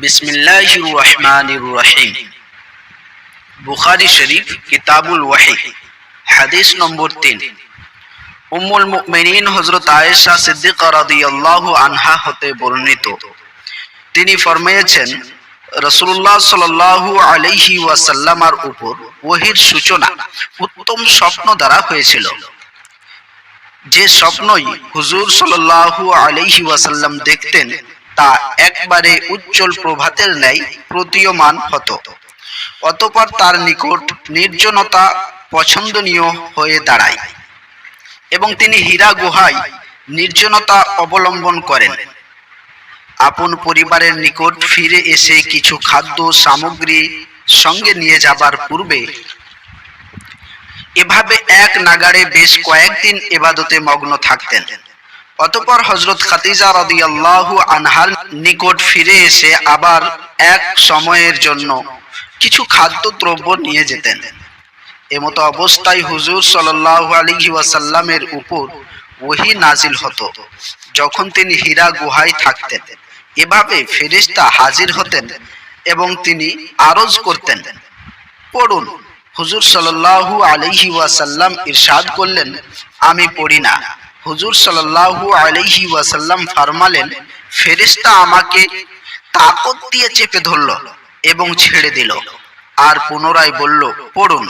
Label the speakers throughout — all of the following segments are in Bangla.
Speaker 1: বিসমিল্লাহির রহমানির রহিম। বুখারী শরীফ কিতাবুল ওয়াহি, হাদিস নম্বর ৩। উম্মুল মুমিনিন হযরত আয়েশা সিদ্দিকা রাদিয়াল্লাহু আনহা হতে বর্ণিত, তিনি ফরমায়েছেন, রাসূলুল্লাহ সাল্লাল্লাহু আলাইহি ওয়াসাল্লামের উপর ওহীর সূচনা উত্তম স্বপ্ন দ্বারা হয়েছিল। যে স্বপ্নই হুজুর সাল্লাল্লাহু আলাইহি ওয়াসাল্লাম দেখতেন তা একবারে উজ্জ্বল প্রভাতের ন্যায় প্রতীয়মান হতো। অতঃপর তার নিকট নির্জনতা পছন্দনীয় হয়ে দাঁড়ায় এবং তিনি হীরা গুহায় নির্জনতা অবলম্বন করেন। আপন পরিবারের নিকট ফিরে এসে কিছু খাদ্য সামগ্রী সঙ্গে নিয়ে যাবার পূর্বে এভাবে এক নাগাড়ে বেশ কয়েকদিন ইবাদতে মগ্ন থাকতেন। অতঃপর হযরত খাদিজা রাদিয়াল্লাহু আনহার নিকট ফিরে এসে আবার এক সময়ের জন্য কিছু খাদ্যদ্রব্য নিয়ে যেতেন। এমতো অবস্থায় হুজুর সাল্লাল্লাহু আলাইহি ওয়াসাল্লামের উপর ওহী নাজিল হতো যখন তিনি হীরা গুহায় থাকতেন। এভাবে ফেরেশতা হাজির হতেন এবং তিনি আরজ করতেন, পড়ুন। হুজুর সাল্লাল্লাহু আলাইহি ওয়াসাল্লাম ইরশাদ করলেন, আমি পড়ি না। হুজুর সাল্লাল্লাহু আলাইহি ওয়াসাল্লাম ফরমালেন, ফেরেশতা আমাকে তাকত দিয়ে চেপে ধরল এবং ছেড়ে দিল, আর পুনরায় বলল, পড়ুন।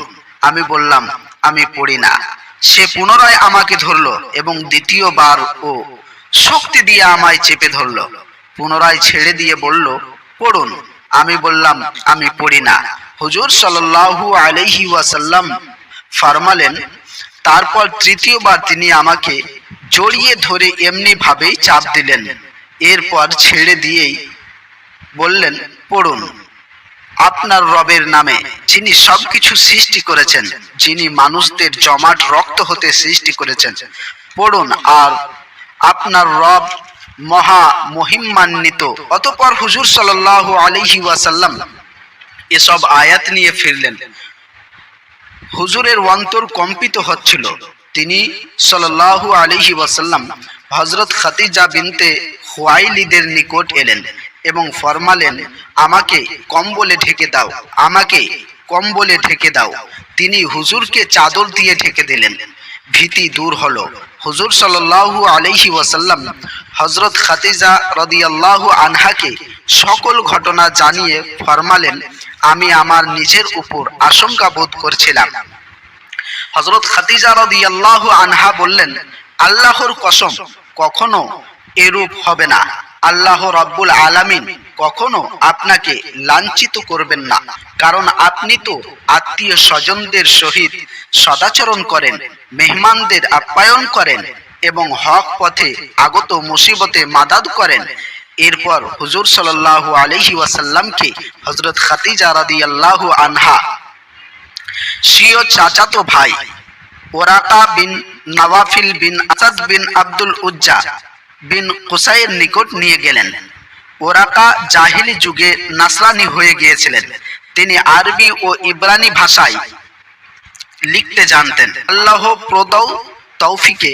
Speaker 1: আমি বললাম, আমি পড়ি না। সে পুনরায় আমাকে ধরল এবং দ্বিতীয়বার ও শক্তি দিয়ে আমায় চেপে ধরল, পুনরায় ছেড়ে দিয়ে বলল, পড়ুন। আমি বললাম, আমি পড়ি না। হুজুর সাল্লাল্লাহু আলাইহি ওয়াসাল্লাম ফরমালেন, তারপর তৃতীয়বার তিনি আমাকে জড়িয়ে ধরে এমনি ভাবেই চাপ দিলেন, এরপর ছেড়ে দিয়েই বললেন, পড়ুন। আপনার রবের নামে, যিনি সবকিছু সৃষ্টি করেছেন, যিনি মানুষদের জমাট রক্ত হতে সৃষ্টি করেছেন, পড়ুন। আর আপনার রব মহা মহিমান্বিত। অতঃপর হুজুর সাল্লাল্লাহু আলাইহি ওয়াসাল্লাম এসব আয়াত নিয়ে ফিরলেন। হুজুরের অন্তর কম্পিত হচ্ছিল। তিনি সাল্লাল্লাহু আলাইহি ওয়াসাল্লাম হযরত খাদিজা বিনতে খুয়াইলিদের নিকট এলেন এবং ফরমালেন, আমাকে কম্বলে ঢেকে দাও, আমাকে কম্বলে ঢেকে দাও। তিনি হুজুরকে চাদর দিয়ে ঢেকে দিলেন। ভীতি দূর হলো। হুজুর সাল্লাল্লাহু আলাইহি ওয়াসাল্লাম হযরত খাদিজা রাদিয়াল্লাহু আনহাকে সকল ঘটনা জানিয়ে ফরমালেন, আমি আমার নিজের উপর আশঙ্কা বোধ করছিলাম। হযরত খাদিজা রাদিয়াল্লাহু আনহা বললেন, আল্লাহর কসম, কখনো এরূপ হবে না। আল্লাহ রাব্বুল আলামিন কখনো আপনাকে লাঞ্ছিত করবেন না, কারণ আপনি তো আত্মীয় স্বজনদের সহিত সদাচরণ করেন, মেহমানদের আপ্যায়ন করেন এবং হক পথে আগত মুসিবতে মাদাদ করেন। এরপর হুজুর সাল্লাল্লাহু আলাইহি ওয়াসাল্লামকে হযরত খাদিজা রাদিয়াল্লাহু আনহা স্বীয় চাচাতো ভাই ওরাকা বিন নওয়াফিল বিন আসাদ বিন আব্দুল উজ্জা বিন কুসাইয়ের নিকট নিয়ে গেলেন। ওরাকা জাহিলি যুগে নাসরানি হয়ে গিয়েছিলেন। তিনি আরবি ও ইব্রানি ভাষায় লিখতে জানতেন। আল্লাহ প্রদৌ তৌফিকে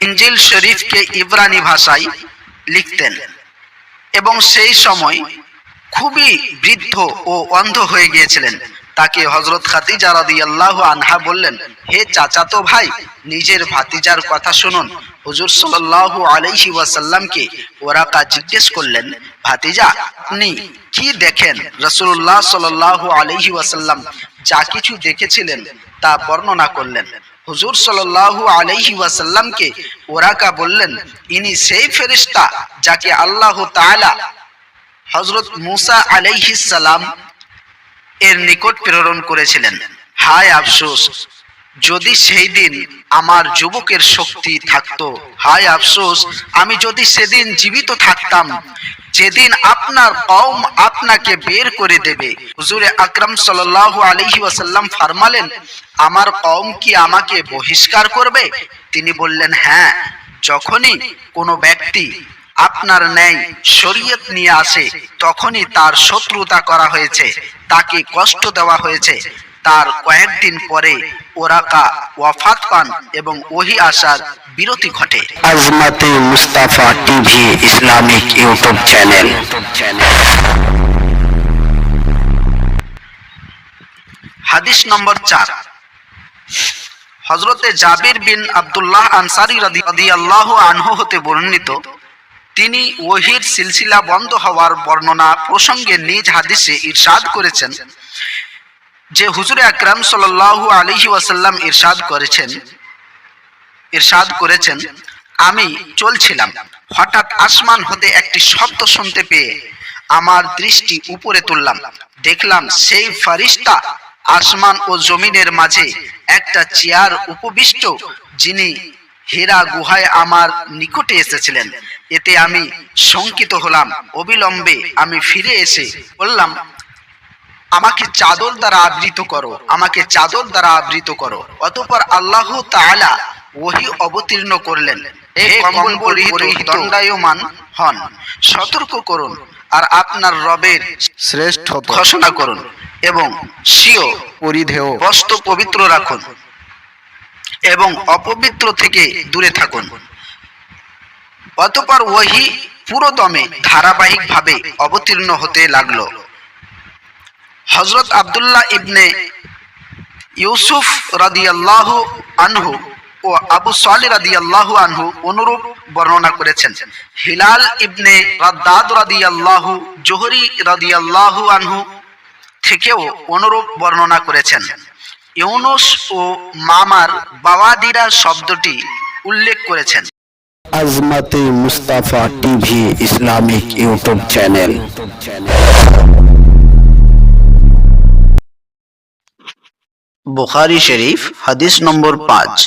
Speaker 1: ইনজিল শরীফকে ইব্রানি ভাষায় লিখতেন এবং সেই সময় খুবই বৃদ্ধ ও অন্ধ হয়ে গিয়েছিলেন। তাকে হযরত খাদিজা রাদিয়াল্লাহু আনহা বললেন, হে চাচাতো ভাই, নিজের ভাতিজার কথা শুনুন। হুজুর সাল্লাল্লাহু আলাইহি ওয়াসাল্লামকে ওরাকা জিজ্ঞেস করলেন, ভাতিজা, আপনি কি দেখেন? রাসূলুল্লাহ সাল্লাল্লাহু আলাইহি ওয়াসাল্লাম যা কিছু দেখেছিলেন তা বর্ণনা করলেন। হুজুর সাল্লাল্লাহু আলাইহি ওয়াসাল্লামকে ওরাকা বললেন, ইনি সেই ফেরেশতা যাকে আল্লাহ তাআলা হযরত মুসা আলাইহিস সালাম এর নিকট প্রেরণ করেছিলেন। হায় আফসোস, যদি সেই দিন আমার যুবকের শক্তি থাকতো। হায় আফসোস, আমি যদি সেদিন জীবিত থাকতাম, যেদিন আপনার কওম আপনাকে বের করে দেবে। হুজুরে আকরাম সাল্লাল্লাহু আলাইহি ওয়াসাল্লাম ফরমালেন, আমার কওম কি আমাকে বহিষ্কার করবে? তিনি বললেন, হ্যাঁ, যখনই কোনো ব্যক্তি আপনার ন্যায় শরীয়ত নিয়ে আসে তখনই তার শত্রুতা করা হয়েছে, তাকে কষ্ট দেওয়া হয়েছে। তার কয়েকদিন পরে ওরাকা ওয়াফাত পান এবং ওহী আসার বিরতি ঘটে।
Speaker 2: Azmate Mustafa TV Islamic YouTube channel.
Speaker 1: হাদিস নম্বর 4, হযরতে জাবির বিন আব্দুল্লাহ আনসারী রাদিয়াল্লাহু আনহু হতে বর্ণিত, তিনি ওহীর সিলসিলা বন্ধ হওয়ার বর্ণনা প্রসঙ্গে নিজ হাদিসে ইরশাদ করেছেন যে হুজুর আকরাম সাল্লাল্লাহু আলাইহি ওয়াসাল্লাম ইরশাদ করেছেন, আমি চলছিলাম, হঠাৎ আসমান হতে একটি শব্দ শুনতে পেয়ে আমার দৃষ্টি উপরে তুললাম। দেখলাম সেই ফেরেশতা আসমান ও জমিনের মাঝে একটা চেয়ার উপবিষ্ট, যিনি হীরা গুহায় আমার নিকটে এসেছিলেন। এতে আমি শঙ্কিত হলাম। অবিলম্বে আমি ফিরে এসে বললাম, আমাকে চাদর দ্বারা আবৃত করো। অতঃপর আল্লাহ তাআলা ওহী অবতীর্ণ করলেন, হে কম্বল পরিহিত দণ্ডায়মান হন, সতর্ক করুন আর আপনার রবের
Speaker 2: শ্রেষ্ঠ
Speaker 1: ঘোষণা করুন এবং স্বীয়
Speaker 2: পরিধেয়
Speaker 1: বস্ত্র পবিত্র রাখুন এবং অপবিত্র থেকে দূরে থাকুন। অতঃপর ওহী পুরোদমে ধারাবাহিকভাবে অবতীর্ণ হতে লাগলো। হযরত আব্দুল্লাহ ইবনে ইউসুফ রাদিয়াল্লাহু আনহু ও আবু সালিহ রাদিয়াল্লাহু আনহু অনুরূপ বর্ণনা করেছেন। হিলাল ইবনে রাদ্দাদ রাদিয়াল্লাহু জোহরি রাদিয়াল্লাহু আনহু থেকেও অনুরূপ বর্ণনা করেছেন। ইউনুস ও মামার বাওয়াদিরা শব্দটি উল্লেখ করেছেন।
Speaker 2: Azmate Mustafa TV Islamic YouTube channel.
Speaker 1: Bukhari Sharif হাদিস নম্বর 5,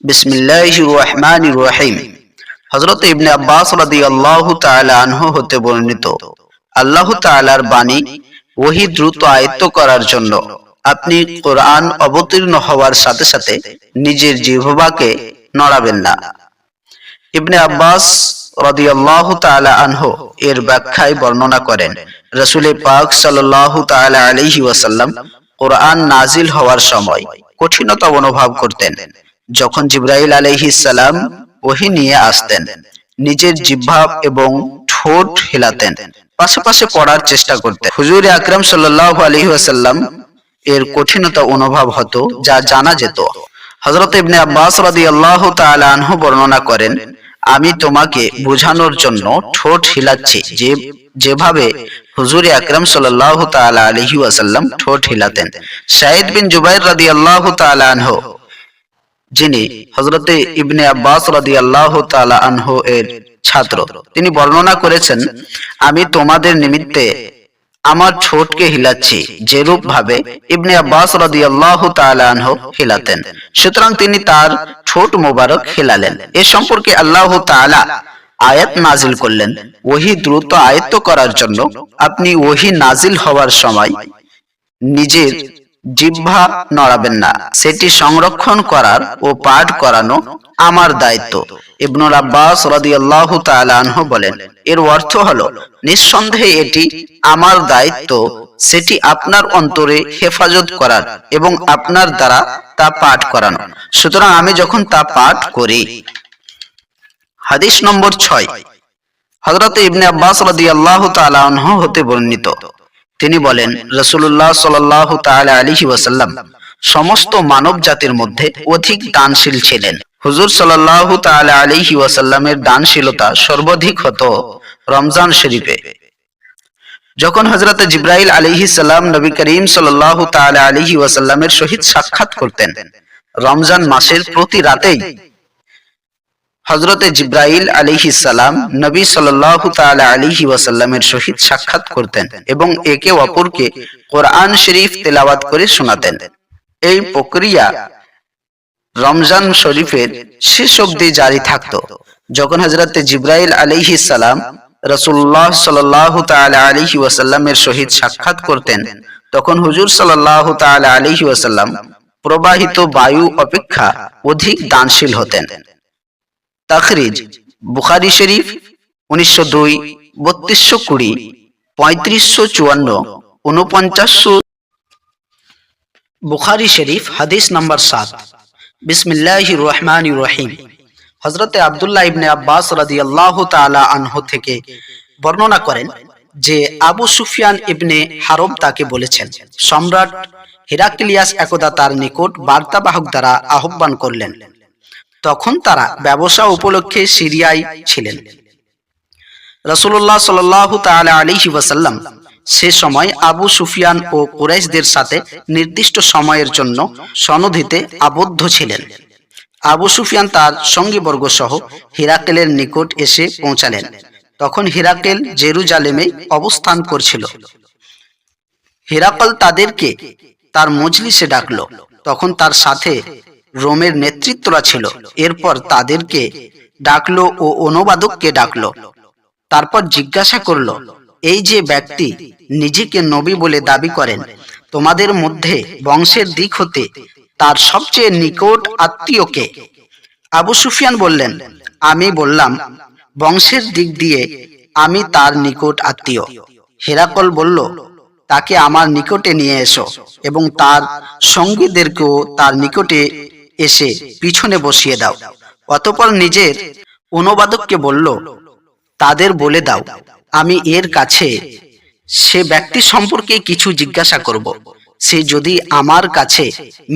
Speaker 1: বিসমিল্লাহির রহমানির রহিম। হযরত ইবনে আব্বাস রাদিয়াল্লাহু তাআলা আনহু হতে বর্ণিত, আল্লাহ তাআলার বাণী, ওহী দ্রুত আয়ত্ত করার জন্য আপনি কোরআন অবতীর্ণ হওয়ার সাথে সাথে নিজের জিহ্বাকে নড়াবেন না। ইবনে আব্বাস রাদিয়াল্লাহু তাআলা আনহু এর ব্যাখ্যায় বর্ণনা করেন, রাসূল পাক সাল্লাল্লাহু তাআলা আলাইহি ওয়াসাল্লাম কোরআন নাজিল হওয়ার সময় কঠিনতা অনুভব করতেন। যখন জিবরাইল আলাইহিস সালাম ওহী নিয়ে আসতেন, নিজের জিহ্বা এবং ঠোঁট হিলাতেন, পাশে পড়ার চেষ্টা করতেন। হুজুর আকরাম সাল্লাল্লাহু আলাইহি ওয়াসাল্লাম এর কঠিনতা অনুভব হতো, যা জানা যেত। হযরত ইবনে আব্বাস রাদিয়াল্লাহু তাআলা আনহু বর্ণনা করেন, আমি তোমাকে বোঝানোর জন্য ঠোঁট হিলাচ্ছি যেভাবে হুজুর আকরাম সাল্লাল্লাহু তাআলা আলাইহি ওয়াসাল্লাম ঠোঁট হিলাতেন। সাঈদ বিন জুবাইর রাদিয়াল্লাহু তাআলা আনহু, যিনি হযরত ইবনে আব্বাস রাদিয়াল্লাহু তাআলা আনহু এর ছাত্র, তিনি বর্ণনা করেছেন, আমি তোমাদের নিমিত্তে আমার ঠোঁটকে হিলাচ্ছি যেরূপ ভাবে ইবনে আব্বাস রাদিয়াল্লাহু তাআলা আনহু হিলাতেন। সুতরাং তিনি তার ঠোঁট মোবারক হিলালেন। এ সম্পর্কে আল্লাহ তাআলা আয়াত নাজিল করলেন, ওহী দ্রুত আয়ত্ত করার জন্য আপনি ওহী নাজিল হওয়ার সময় নিজের জিহ্বা নড়াবেন না, সেটি সংরক্ষণ করার ও পাঠ করানো আমার দায়িত্ব। ইবনুল আব্বাস রাদিয়াল্লাহু তাআলা আনহু বলেন, এর অর্থ হলো, নিঃসন্দেহে এটি আমার দায়িত্ব, সেটি আপনার অন্তরে হেফাজত করার এবং আপনার দ্বারা তা পাঠ করানো। সুতরাং আমি যখন তা পাঠ করি। হাদিস নম্বর 6, হযরত ইবনে আব্বাস রাদিয়াল্লাহু তাআলা আনহু হতে বর্ণিত, তিনি বলেন, রাসূলুল্লাহ সাল্লাল্লাহু তাআলা আলাইহি ওয়াসাল্লাম সমস্ত মানব জাতির মধ্যে অধিক দানশীল ছিলেন। হুজুর সাল্লাল্লাহু তাআলা আলাইহি ওয়াসাল্লামের দানশীলতা সর্বাধিক হতো রমজান শরীফে। যখন হযরত জিবরাইল আলাইহিস সালাম নবী করিম সাল্লাল্লাহু তাআলা আলাইহি ওয়াসাল্লামের সহিত সাক্ষাৎ করতেন, রমজান মাসের প্রতি রাতেই হযরত জিবরাইল আলাইহিস সালাম নবী সাল্লাল্লাহু তাআলা আলাইহি ওয়াসাল্লামের সহিত সাক্ষাৎ করতেন এবং একে অপরকে কোরআন শরীফ তেলাওয়াত করে শোনাতেন। এই প্রক্রিয়া রমজান শরীফের শেষ অবধি জারি থাকত। যখন হযরত জিবরাইল আলাইহিস সালাম রাসূলুল্লাহ সাল্লাল্লাহু তাআলা আলাইহি ওয়াসাল্লামের সহিত সাক্ষাৎ করতেন, তখন হুজুর সাল্লাল্লাহু তাআলা আলাইহি ওয়াসাল্লাম প্রবাহিত বায়ু অপেক্ষা অধিক দানশীল হতেন। তাখরিজ, বুখারী শরীফ 1902, 3220, 3554, 4900। বুখারী শরীফ হাদিস নাম্বার 7, বিসমিল্লাহির রহমানির রহিম। হযরত আব্দুল্লাহ ইবনে আব্বাস রাদিয়াল্লাহু তাআলা আনহু থেকে বর্ণনা করেন যে আবু সুফিয়ান ইবনে হারব তাকে বলেছেন, সম্রাট হেরাক্লিয়াস একদা তার নিকট বার্তাবাহক দ্বারা আহ্বান করলেন। তখন তারা ব্যবসা উপলক্ষে সিরিয়ায় ছিলেন। রাসূলুল্লাহ সাল্লাল্লাহু তাআলা আলাইহি ওয়াসাল্লাম সে সময় আবু সুফিয়ান ও কুরাইশদের সাথে নির্দিষ্ট সময়ের জন্য সনধিতে আবদ্ধ ছিলেন। আবু সুফিয়ান তার সঙ্গীবর্গ সহ হিরাকেলের নিকট এসে পৌঁছালেন। তখন হিরাকেল জেরুজালেমে অবস্থান করছিল। হিরাকল তাদেরকে তার মজলিসে ডাকল। তখন তার সাথে রোমের নেতৃত্বরা ছিল। এরপর তাদেরকে ডাকলো ও অনুবাদককে ডাকলো। তারপর জিজ্ঞাসা করল, এই যে ব্যক্তি নিজেকে নবী বলে দাবি করেন, তোমাদের মধ্যে বংশের দিক হতে তার সবচেয়ে নিকট আত্মীয় কে? আবু সুফিয়ান বললেন, আমি বললাম, বংশের দিক দিয়ে আমি তার নিকট আত্মীয়। হেরাকল বলল, তাকে আমার নিকটে নিয়ে এসো এবং তার সঙ্গীদেরকেও তার নিকটে এসে পিছনে বসিয়ে দাও। অতঃপর নিজের অনুবাদককে বলল, তাদের বলে দাও, আমি এর কাছে সে ব্যক্তি সম্পর্কে কিছু জিজ্ঞাসা করব। সে যদি আমার কাছে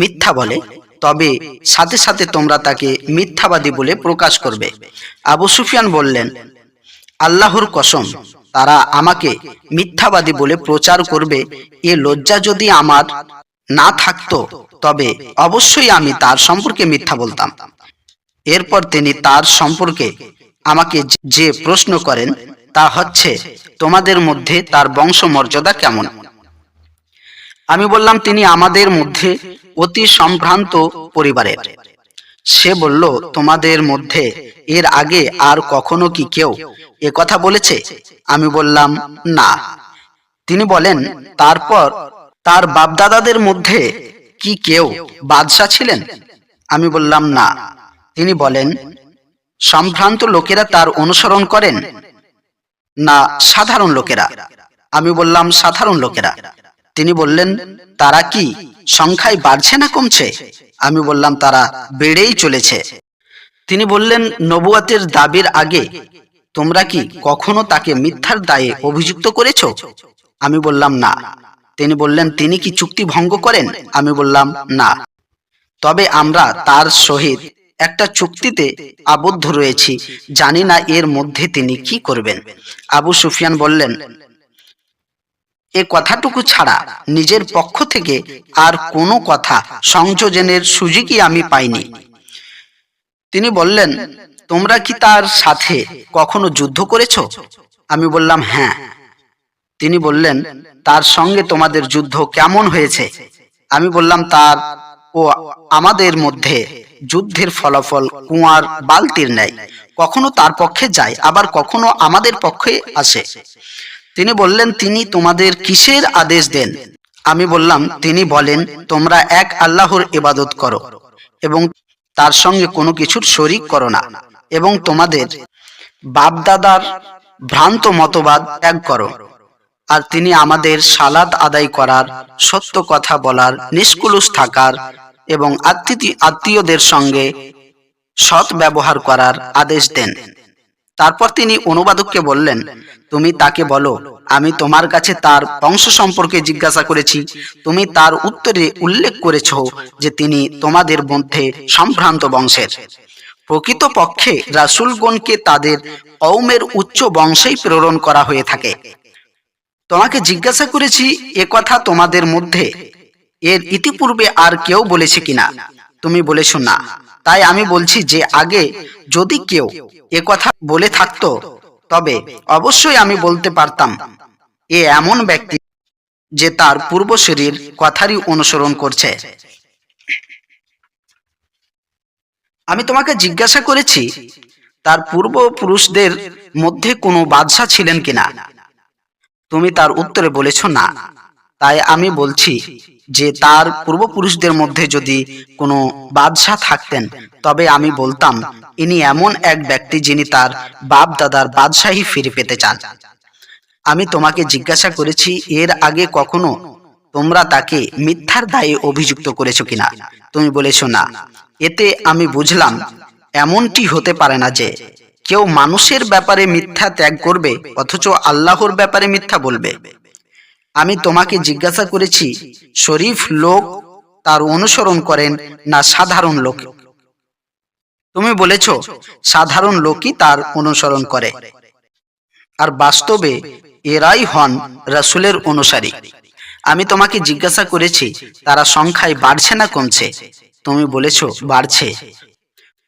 Speaker 1: মিথ্যা বলে, তবে সাথে সাথে তোমরা তাকে মিথ্যাবাদী বলে প্রকাশ করবে। আবু সুফিয়ান বললেন, আল্লাহর কসম, তারা আমাকে মিথ্যাবাদী বলে প্রচার করবে, এ লজ্জা যদি আমার না থাকতো তবে অবশ্যই আমি তার সম্পর্কে মিথ্যা বলতাম। এরপর তিনি তার সম্পর্কে আমাকে যে প্রশ্ন করেন তা হচ্ছে, তোমাদের মধ্যে তার বংশমর্যাদা কেমন? আমি বললাম, তিনি আমাদের মধ্যে অতি সম্ভ্রান্ত পরিবারের। সে বলল, তোমাদের মধ্যে এর আগে আর কখনো কি কেউ এ কথা বলেছে? আমি বললাম, না। তিনি বলেন, তারপর তার বাপদাদাদের মধ্যে কি কেউ বাদশাহ ছিলেন? আমি বললাম, না। তিনি বলেন, সম্ভ্রান্ত লোকেরা তার অনুসরণ করেন না সাধারণ লোকেরা? আমি বললাম, সাধারণ লোকেরা। তিনি বললেন, তারা কি সংখ্যায় বাড়ছে না কমছে? আমি বললাম, তারা বেড়েই চলেছে। তিনি বললেন, নবুয়াতের দাবির আগে তোমরা কি কখনো তাকে মিথ্যার দায়ে অভিযুক্ত করেছ? আমি বললাম, না। তিনি বললেন, তিনি কি চুক্তি ভঙ্গ করেন? আমি বললাম, না। তবে আমরা তার সহিত একটা চুক্তিতে আবদ্ধ রয়েছি, জানি না এর মধ্যে তিনি কি করবেন। আবু সুফিয়ান বললেন, এ কথাটুকু ছাড়া নিজের পক্ষ থেকে আর কোনো কথা সংযোজনের সুযোগই আমি পাইনি। তিনি বললেন, তোমরা কি তার সাথে কখনো যুদ্ধ করেছো? আমি বললাম, হ্যাঁ। তিনি বললেন, তার সঙ্গে তোমাদের যুদ্ধ কেমন হয়েছে? আমি বললাম, তার ও আমাদের মধ্যে যুদ্ধের ফলাফল কুয়ার বালতির ন্যায়, কখনো তার পক্ষে যায়, আবার কখনো আমাদের পক্ষে আসে। তিনি বললেন, তিনি তোমাদের কিসের আদেশ দেন? আমি বললাম, তিনি বলেন, তোমরা এক আল্লাহর ইবাদত করো এবং তার সঙ্গে কোনো কিছুর শরীক করো না, এবং তোমাদের বাপদাদার ভ্রান্ত মতবাদ ত্যাগ করো। আর তিনি আমাদের সালাত আদায় করার, সত্য কথা বলার, নিষ্কুলুষ থাকার এবং আত্মীয়দের সঙ্গে সৎ ব্যবহার করার আদেশ দেন। তারপর তিনি অনুবাদককে বললেন, তুমি তাকে বলো, আমি তোমার কাছে তার বংশ সম্পর্কে জিজ্ঞাসা করেছি। তুমি তার উত্তরে উল্লেখ করেছ যে তিনি তোমাদের মধ্যে সম্ভ্রান্ত বংশের। প্রকৃতপক্ষে রাসূলগণকে তাদের কওমের উচ্চ বংশেই প্রেরণ করা হয়ে থাকে। তোমাকে জিজ্ঞাসা করেছি, এ কথা তোমাদের মধ্যে এর ইতিপূর্বে আর কেউ বলেছে কিনা? তুমি বলেছ না। তাই আমি বলছি যে আগে যদি কেউ এ কথা বলে থাকতো, তবে অবশ্যই আমি বলতে পারতাম, এ এমন ব্যক্তি যে তার পূর্বসূরির কথারই অনুসরণ করছে। আমি তোমাকে জিজ্ঞাসা করেছি, তার পূর্বপুরুষদের মধ্যে কোনো বাদশাহ ছিলেন কিনা? তুমি তার উত্তরে বলেছ না। তাই আমি বলছি যে তার পূর্বপুরুষদের মধ্যে যদি কোনো বাদশাহ থাকতেন, তবে আমি বলতাম, ইনি এমন এক ব্যক্তি যিনি তার বাপ দাদার বাদশাহী ফিরে পেতে চান। আমি তোমাকে জিজ্ঞাসা করেছি, এর আগে কখনো তোমরা তাকে মিথ্যার দায়ে অভিযুক্ত করেছো কিনা? তুমি বলেছ না। এতে আমি বুঝলাম, এমনটি হতে পারে না যে কেউ মানুষের ব্যাপারে মিথ্যা ত্যাগ করবে অথচ আল্লাহর ব্যাপারে মিথ্যা বলবে। আমি তোমাকে জিজ্ঞাসা করেছি শরীফ লোক তার অনুসরণ করেন না সাধারণ লোক? তুমি বলেছ সাধারণ লোকই তার অনুসরণ করে, আর বাস্তবে এরাই হন রাসূলের অনুসারী। আমি তোমাকে জিজ্ঞাসা করেছি তারা সংখ্যায় বাড়ছে না কমছে? তুমি বলেছ বাড়ছে।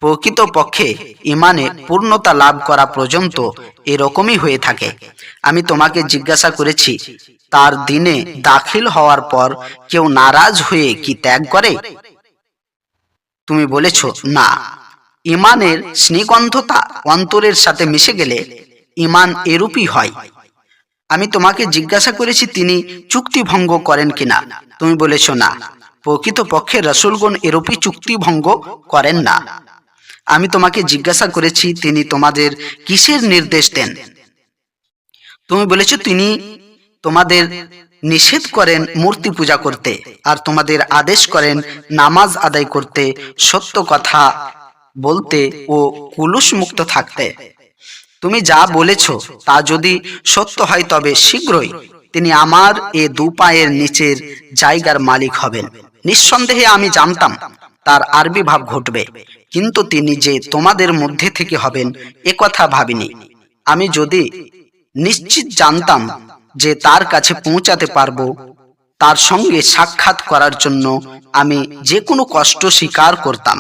Speaker 1: প্রকৃতপক্ষে ইমানে পূর্ণতা লাভ করা পর্যন্ত এরকমই হয়ে থাকে। আমি তোমাকে জিজ্ঞাসা করেছি তার দিনে দাখিল হওয়ার পর কেউ নারাজ হয়ে কি ত্যাগ করে? তুমি বলেছ না। ইমানের স্নিগ্ধতা অন্তরের সাথে মিশে গেলে ইমান এরূপই হয়। আমি তোমাকে জিজ্ঞাসা করেছি তিনি চুক্তি ভঙ্গ করেন কিনা? তুমি বলেছ না। প্রকৃতপক্ষে রাসূলগণ এরূপই চুক্তি ভঙ্গ করেন না। আমি তোমাকে জিজ্ঞাসা করেছি তিনি তোমাদের কিসের নির্দেশ দেন? তুমি বলেছ তিনি তোমাদের নিষেধ করেন মূর্তি পূজা করতে, আর তোমাদের আদেশ করেন নামাজ আদায় করতে, সত্য কথা বলতে ও কুলুষ মুক্ত থাকতে। তুমি যা বলেছ তা যদি সত্য হয় তবে শীঘ্রই তিনি আমার এ দু পায়ের নিচের জায়গার মালিক হবেন। নিঃসন্দেহে আমি জানতাম তার আরবি ভাব ঘটবে, কিন্তু তিনি যে তোমাদের মধ্যে থেকে হবেন এ কথা ভাবিনি। আমি যদি নিশ্চিত জানতাম যে তার কাছে পৌঁছাতে পারবো, তার সঙ্গে সাক্ষাৎ করার জন্য আমি যে কোনো কষ্ট স্বীকার করতাম।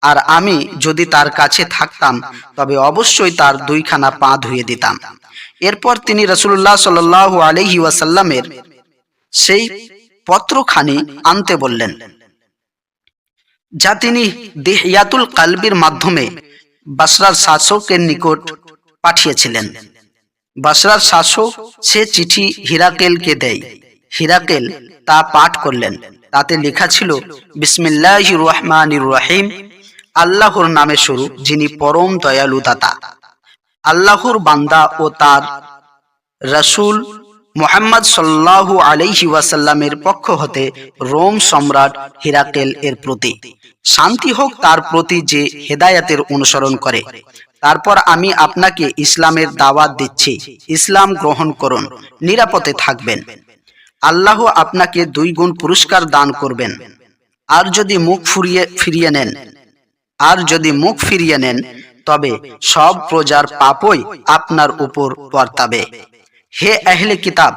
Speaker 1: আর আমি যদি তার কাছে থাকতাম তবে অবশ্যই তার দুইখানা পা ধুয়ে দিতাম। এরপর তিনি রাসূলুল্লাহ সাল্লাল্লাহু আলাইহি ওয়াসাল্লামের সেই পত্রখানি আনতে বললেন, যা তিনি দিহইয়াতুল কালবির মাধ্যমে বাসরার শাসকের নিকট পাঠিয়েছিলেন। বাসরার শাসক সে চিঠি হিরাকেলকে দেয়। হিরাকেল তা পাঠ করলেন। তাতে লেখা ছিল, বিসমিল্লাহির রহমানির রহিম, আল্লাহর নামে শুরু, যিনি পরম দয়ালু দাতা। আল্লাহর বান্দা ও তার রাসূল মুহাম্মদ সাল্লাল্লাহু আলাইহি ওয়াসাল্লামের পক্ষ হতে রোম সম্রাট হিরাকেল এর প্রতি শান্তি হোক তার প্রতি যে হেদায়েতের অনুসরণ করে। তারপর আমি আপনাকে ইসলামের দাওয়াত দিচ্ছি, ইসলাম গ্রহণ করুন, নিরাপদে থাকবেন। আল্লাহ আপনাকে 2 গুণ পুরস্কার দান করবেন। আর যদি মুখ ফিরিয়ে নেন তবে সব প্রজার পাপই আপনার উপর বর্তাবে। হে আহলে কিতাব,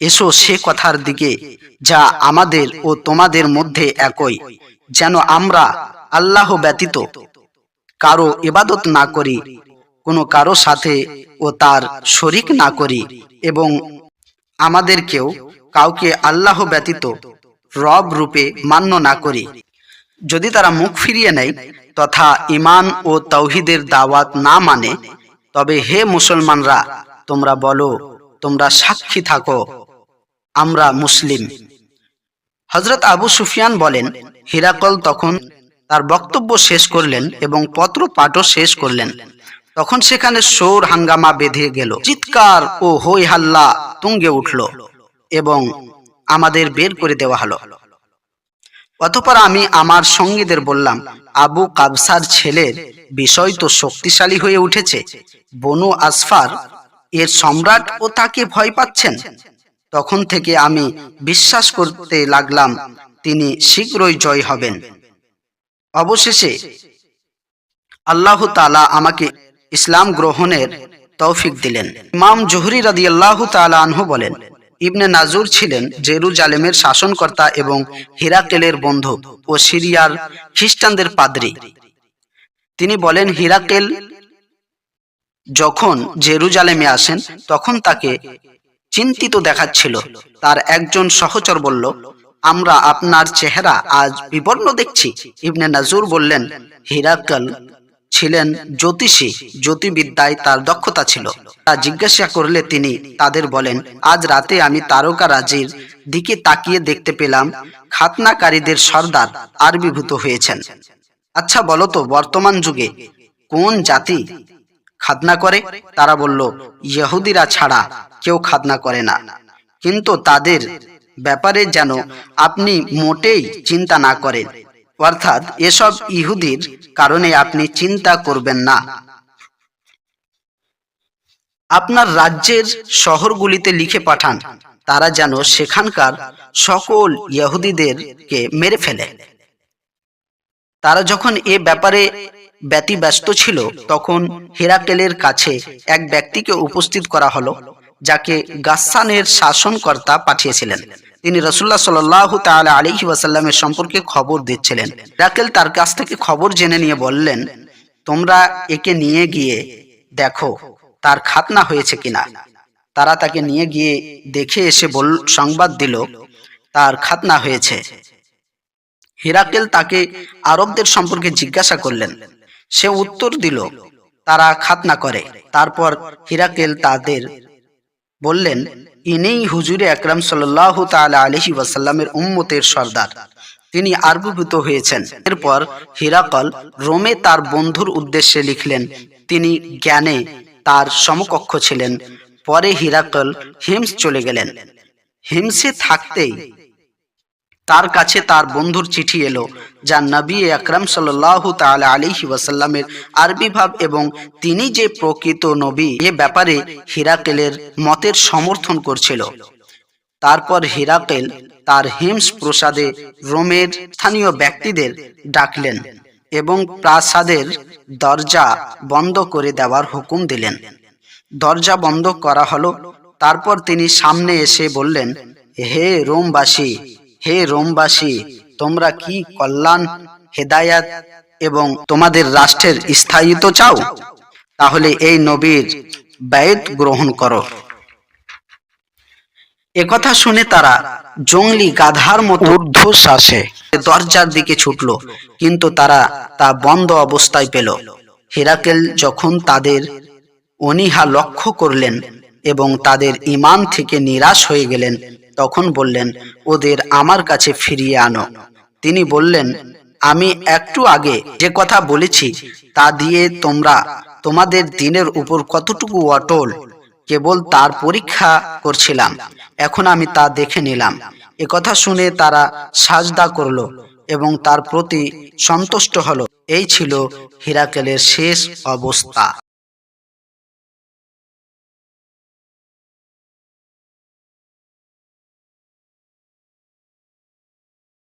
Speaker 1: এসো সে কথার দিকে যা আমাদের ও তোমাদের মধ্যে একই, যেন আমরা আল্লাহ ব্যতীত কারো ইবাদত না করি, কোনো কারো সাথে ও তার শরীক না করি, এবং আমাদেরকেও কাউকে আল্লাহ ব্যতীত রব রূপে মান্য না করি। যদি তারা মুখ ফিরিয়ে নেয় তথা ঈমান ও তাওহীদের দাওয়াত না মানে, তবে হে মুসলমানরা, তোমরা বলো, তোমরা সাক্ষী থাকো, আমরা মুসলিম। হযরত আবু সুফিয়ান বলেন, হিরাকল তখন তার বক্তব্য শেষ করলেন এবং পত্র পাঠও শেষ করলেন। তখন সেখানে শোর হাঙ্গামা বেঁধে গেল, চিৎকার ও হই হাল্লা তুঙ্গে উঠল এবং আমাদের বের করে দেওয়া হলো। অতঃপর আমি আমার সঙ্গীদের বললাম, আবু কাবসার ছেলের বিষয় তো শক্তিশালী হয়ে উঠেছে। বনু আসফার এর সম্রাট ও তাকে ভয় পাচ্ছেন। তখন থেকে আমি বিশ্বাস করতে লাগলাম তিনি শীঘ্রই জয় হবেন। অবশেষে আল্লাহ তাআলা আমাকে ইসলাম গ্রহণের তৌফিক দিলেন। ইমাম জুহরি রাদিয়াল্লাহু তাআলা আনহু বলেন, ইবনে নাজুর ছিলেন জেরুজালেমের শাসনকর্তা এবং হিরাকেলের বন্ধু ও সিরিয়ার খ্রিস্টানদের পাদ্রী। তিনি বলেন, হিরাকেল যখন জেরুজালেমে আসেন তখন তাকে চিন্তিত দেখাচ্ছিল। তার একজন সহচর বলল, আমরা আপনার চেহারা আজ বিবর্ণ দেখছি। ইবনে নাজুর বললেন, হিরাকেল ছিলেন জ্যোতিষী, জ্যোতির্বিদ্যায় তার দক্ষতা ছিল। তা জিজ্ঞাসা করলে তিনি তাদের বলেন, আজ রাতে আমি তারকা রাজির দিকে তাকিয়ে দেখতে পেলাম খাতনাকারীদের সর্দার আরবিভূত হয়েছেন। আচ্ছা বলো তো, বর্তমান যুগে কোন জাতি খাতনা করে? তারা বলল, ইহুদিরা ছাড়া কেউ খাতনা করে না, কিন্তু তাদের ব্যাপারে যেন আপনি মোটেই চিন্তা না করেন, অর্থাৎ এসব ইহুদির কারণে আপনি চিন্তা করবেন না। আপনার রাজ্যের শহরগুলিতে লিখে পাঠান, তারা যেন সেখানকার সকল ইহুদিদেরকে মেরে ফেলে। তারা যখন এ ব্যাপারে ব্যতিব্যস্ত ছিল, তখন হেরাকেলের কাছে এক ব্যক্তিকে উপস্থিত করা হলো, যাকে গাসসানের শাসনকর্তা পাঠিয়েছিলেন। তিনি রাসূলুল্লাহ সাল্লাল্লাহু তাআলা আলাইহি ওয়াসাল্লামের সম্পর্কে খবর দিচ্ছিলেন। হেরাকেল তার কাছ থেকে খবর জেনে নিয়ে বললেন, তোমরা একে নিয়ে গিয়ে দেখো তার খাতনা হয়েছে কিনা। তারা তাকে নিয়ে গিয়ে দেখে এসে সংবাদ দিল তার খাতনা হয়েছে। হেরাকেল তাকে আরবদের সম্পর্কে জিজ্ঞাসা করলেন। সে উত্তর দিল তারা খাতনা করে। তারপর হেরাকেল তাদের বললেন, ইনিই হুজুরে আকরাম সাল্লাল্লাহু তাআলা আলাইহি ওয়াসাল্লামের উম্মতের সর্দার, তিনি আবির্ভূত হয়েছেন। এরপর হেরাকল রোমে তার বন্ধুর উদ্দেশ্যে লিখলেন। তিনি জ্ঞানে তার সমকক্ষ ছিলেন। পরে হেরাকল হিমস চলে গেলেন। হিমসে থাকতেই তার কাছে তার বন্ধুর চিঠি এলো, যা নবী আকরাম সাল্লাল্লাহু তাআলা আলাইহি ওয়াসাল্লামের আরবি ভাব এবং তিনি যে প্রকৃত নবী এ ব্যাপারে হেরাকেলের মতের সমর্থন করছিল। তারপর হেরাকেল তার হিমস প্রসাদে রোমের স্থানীয় ব্যক্তিদের ডাকলেন এবং প্রাসাদের দরজা বন্ধ করে দেওয়ার হুকুম দিলেন। দরজা বন্ধ করা হলো। তারপর তিনি সামনে এসে বললেন, হে রোমবাসী, হে রোমবাসী, তোমরা কি কল্যাণ, হেদায়াত এবং তোমাদের রাষ্ট্রের স্থায়িত্ব চাও? তাহলে এই নবীর বায়াত গ্রহণ করো। একথা শুনে তারা জংলি গাধার মতো ঊর্ধ্বশ্বাসে দরজার দিকে ছুটল, কিন্তু তারা তা বন্ধ অবস্থায় পেল। হেরাকেল যখন তাদের অনীহা লক্ষ্য করলেন এবং তাদের ঈমান থেকে নিরাশ হয়ে গেলেন, তখন বললেন, ওদের আমার কাছে ফিরিয়ে আনো। তিনি বললেন, আমি একটু আগে যে কথা বলেছি তা দিয়ে তোমরা তোমাদের দ্বীনের উপর কতটুকু অটল, কেবল তার পরীক্ষা করছিলাম। এখন আমি তা দেখে নিলাম। একথা শুনে তারা সাজদা করলো এবং তার প্রতি সন্তুষ্ট হলো। এই ছিল হেরাকেলের শেষ অবস্থা।